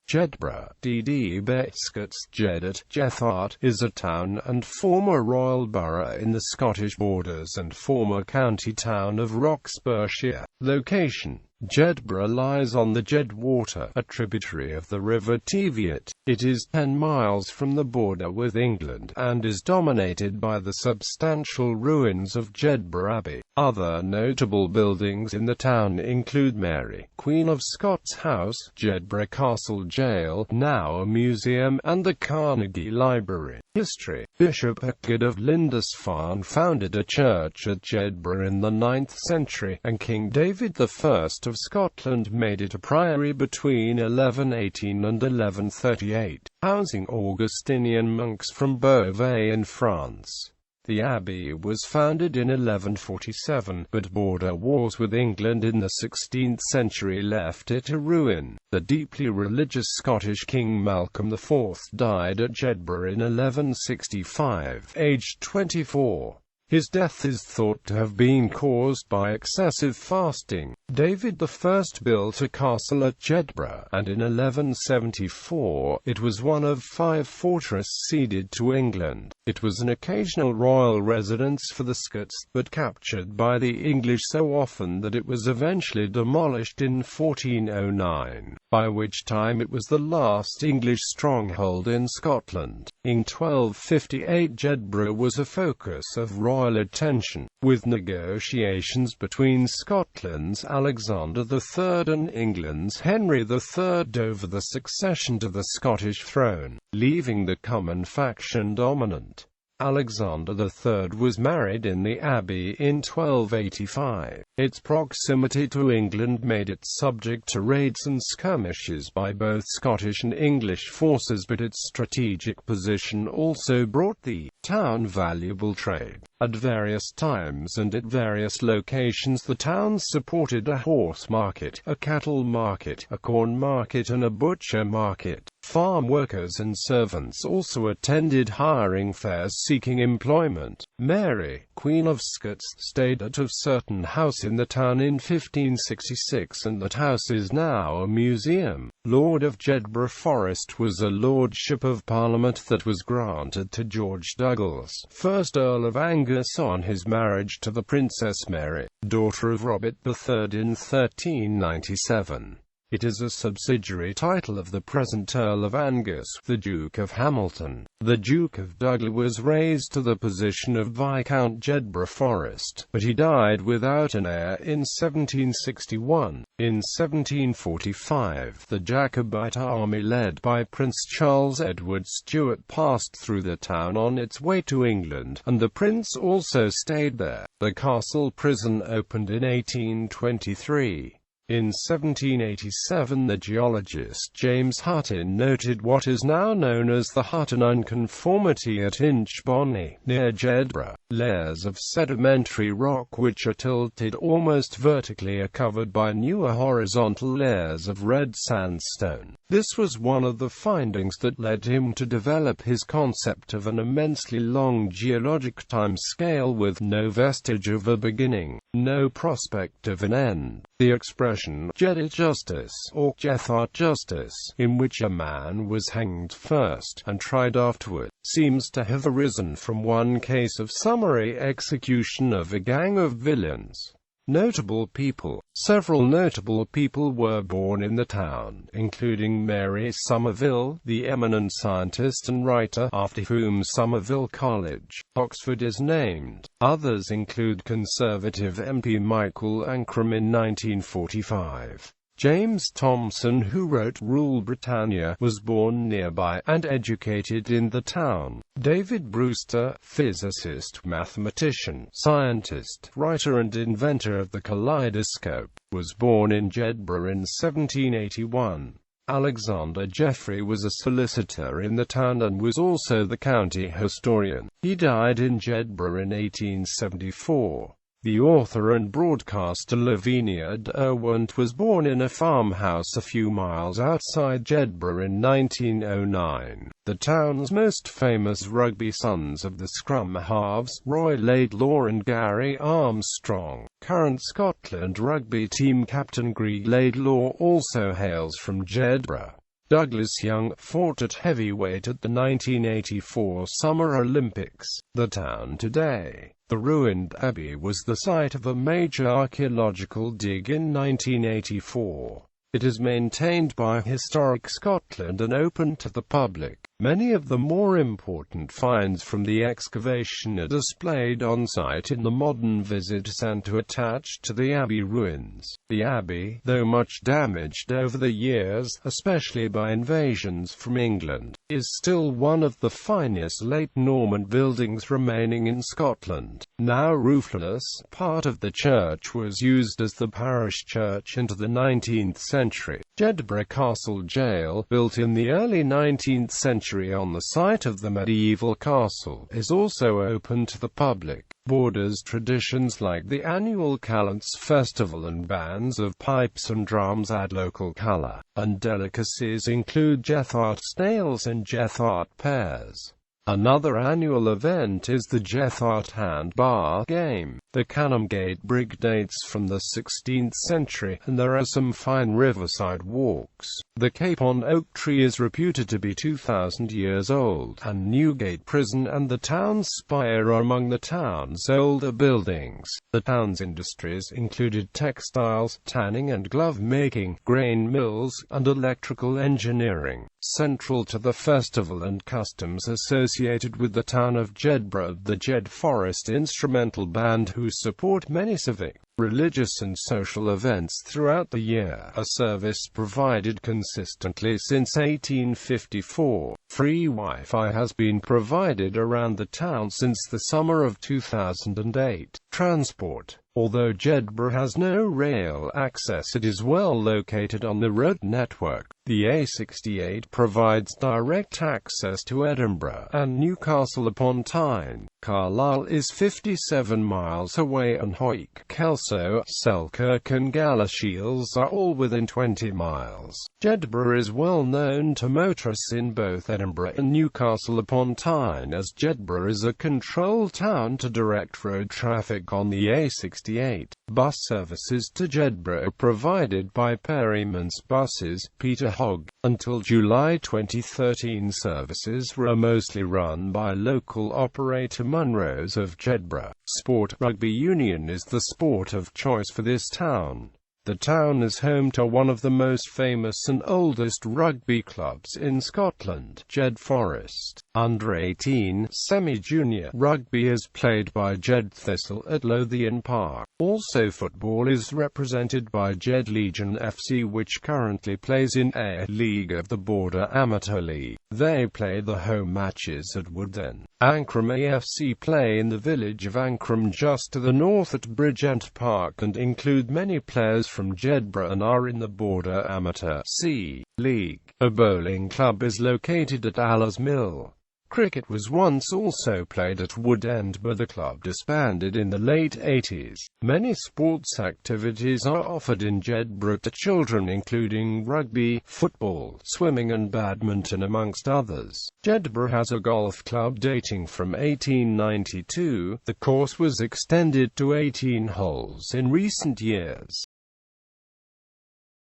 Jedburgh, dd'bərə, Scots, Jeddart, Jethart, is a town and former royal borough in the Scottish borders and former county town of Roxburghshire. Location: Jedburgh lies on the Jeddart, a tributary of the River Teviot. It is 10 miles from the border with England, and is dominated by the substantial ruins of Jedburgh Abbey. Other notable buildings in the town include Mary, Queen of Scots House, Jedburgh Castle Jail, now a museum, and the Carnegie Library. History: Bishop Ecgford of Lindisfarne founded a church at Jedburgh in the 9th century, and King David I of Scotland made it a priory between 1118 and 1138, housing Augustinian monks from Beauvais in France. The abbey was founded in 1147, but border wars with England in the 16th century left it a ruin. The deeply religious Scottish King Malcolm IV died at Jedburgh in 1165, aged 24. His death is thought to have been caused by excessive fasting. David I built a castle at Jedburgh, and in 1174, it was one of 5 fortresses ceded to England. It was an occasional royal residence for the Scots, but captured by the English so often that it was eventually demolished in 1409, by which time it was the last English stronghold in Scotland. In 1258 Jedburgh was a focus of royal attention, with negotiations between Scotland's Alexander III and England's Henry III over the succession to the Scottish throne, leaving the common faction dominant. Alexander III was married in the abbey in 1285. Its proximity to England made it subject to raids and skirmishes by both Scottish and English forces, but its strategic position also brought the town valuable trade. At various times and at various locations the town supported a horse market, a cattle market, a corn market and a butcher market. Farm workers and servants also attended hiring fairs seeking employment. Mary, Queen of Scots, stayed at a certain house in the town in 1566, and that house is now a museum. Lord of Jedburgh Forest was a lordship of Parliament that was granted to George Douglas, 1st Earl of Angus, on his marriage to the Princess Mary, daughter of Robert III in 1397. It is a subsidiary title of the present Earl of Angus, the Duke of Hamilton. The Duke of Douglas was raised to the position of Viscount Jedburgh Forest, but he died without an heir in 1761. In 1745, the Jacobite army led by Prince Charles Edward Stuart passed through the town on its way to England, and the prince also stayed there. The castle prison opened in 1823. In 1787 the geologist James Hutton noted what is now known as the Hutton Unconformity at Inchbonney, near Jedburgh. Layers of sedimentary rock which are tilted almost vertically are covered by newer horizontal layers of red sandstone. This was one of the findings that led him to develop his concept of an immensely long geologic time scale with no vestige of a beginning, no prospect of an end. The expression Jeddart justice or Jethart justice, in which a man was hanged first and tried afterward, seems to have arisen from one case of summary execution of a gang of villains. Notable people. Several notable people were born in the town, including Mary Somerville, the eminent scientist and writer, after whom Somerville College, Oxford is named. Others include Conservative MP Michael Ancram in 1945. James Thomson, who wrote Rule Britannia, was born nearby, and educated in the town. David Brewster, physicist, mathematician, scientist, writer and inventor of the kaleidoscope, was born in Jedburgh in 1781. Alexander Jeffrey was a solicitor in the town and was also the county historian. He died in Jedburgh in 1874. The author and broadcaster Lavinia Derwent was born in a farmhouse a few miles outside Jedburgh in 1909. The town's most famous rugby sons of the scrum halves, Roy Laidlaw and Gary Armstrong. Current Scotland rugby team captain Greg Laidlaw also hails from Jedburgh. Douglas Young fought at heavyweight at the 1984 Summer Olympics. The town today. The ruined abbey was the site of a major archaeological dig in 1984. It is maintained by Historic Scotland and open to the public. Many of the more important finds from the excavation are displayed on site in the modern visitor centre attached to the abbey ruins. The abbey, though much damaged over the years, especially by invasions from England, is still one of the finest late Norman buildings remaining in Scotland. Now roofless, part of the church was used as the parish church into the 19th century. Jedburgh Castle Jail, built in the early 19th century on the site of the medieval castle, is also open to the public. Borders traditions like the annual Callants Festival and bands of pipes and drums add local colour, and delicacies include Jethart snails and Jethart pears. Another annual event is the Jethart handbar game. The Canongate brig dates from the 16th century, and there are some fine riverside walks. The Cape on Oak Tree is reputed to be 2,000 years old, and Newgate Prison and the town's spire are among the town's older buildings. The town's industries included textiles, tanning and glove making, grain mills, and electrical engineering. Central to the festival and customs associated with the town of Jedburgh, the Jed Forest Instrumental Band, who support many civic, religious and social events throughout the year. A service provided consistently since 1854. Free Wi-Fi has been provided around the town since the summer of 2008. Transport. Although Jedburgh has no rail access, it is well located on the road network. The A68 provides direct access to Edinburgh and Newcastle upon Tyne. Carlisle is 57 miles away, and Hawick, Kelso, Selkirk and Galashiels are all within 20 miles. Jedburgh is well known to motorists in both Edinburgh and Newcastle upon Tyne, as Jedburgh is a control town to direct road traffic on the A68. Bus services to Jedburgh are provided by Perryman's Buses, Peter Hogg. Until July 2013, services were mostly run by local operator Munros of Jedburgh. Sport. Rugby union is the sport of choice for this town. The town is home to one of the most famous and oldest rugby clubs in Scotland, Jed Forest. Under-18, semi-junior rugby is played by Jed Thistle at Lothian Park. Also football is represented by Jed Legion FC, which currently plays in A League of the Border Amateur League. They play the home matches at Woodend. Ancram AFC play in the village of Ancram just to the north at Bridgend Park and include many players from Jedburgh and are in the Border Amateur C League. A bowling club is located at Allah's Mill. Cricket was once also played at Woodend, but the club disbanded in the late 80s. Many sports activities are offered in Jedburgh to children, including rugby, football, swimming and badminton amongst others. Jedburgh has a golf club dating from 1892. The course was extended to 18 holes in recent years.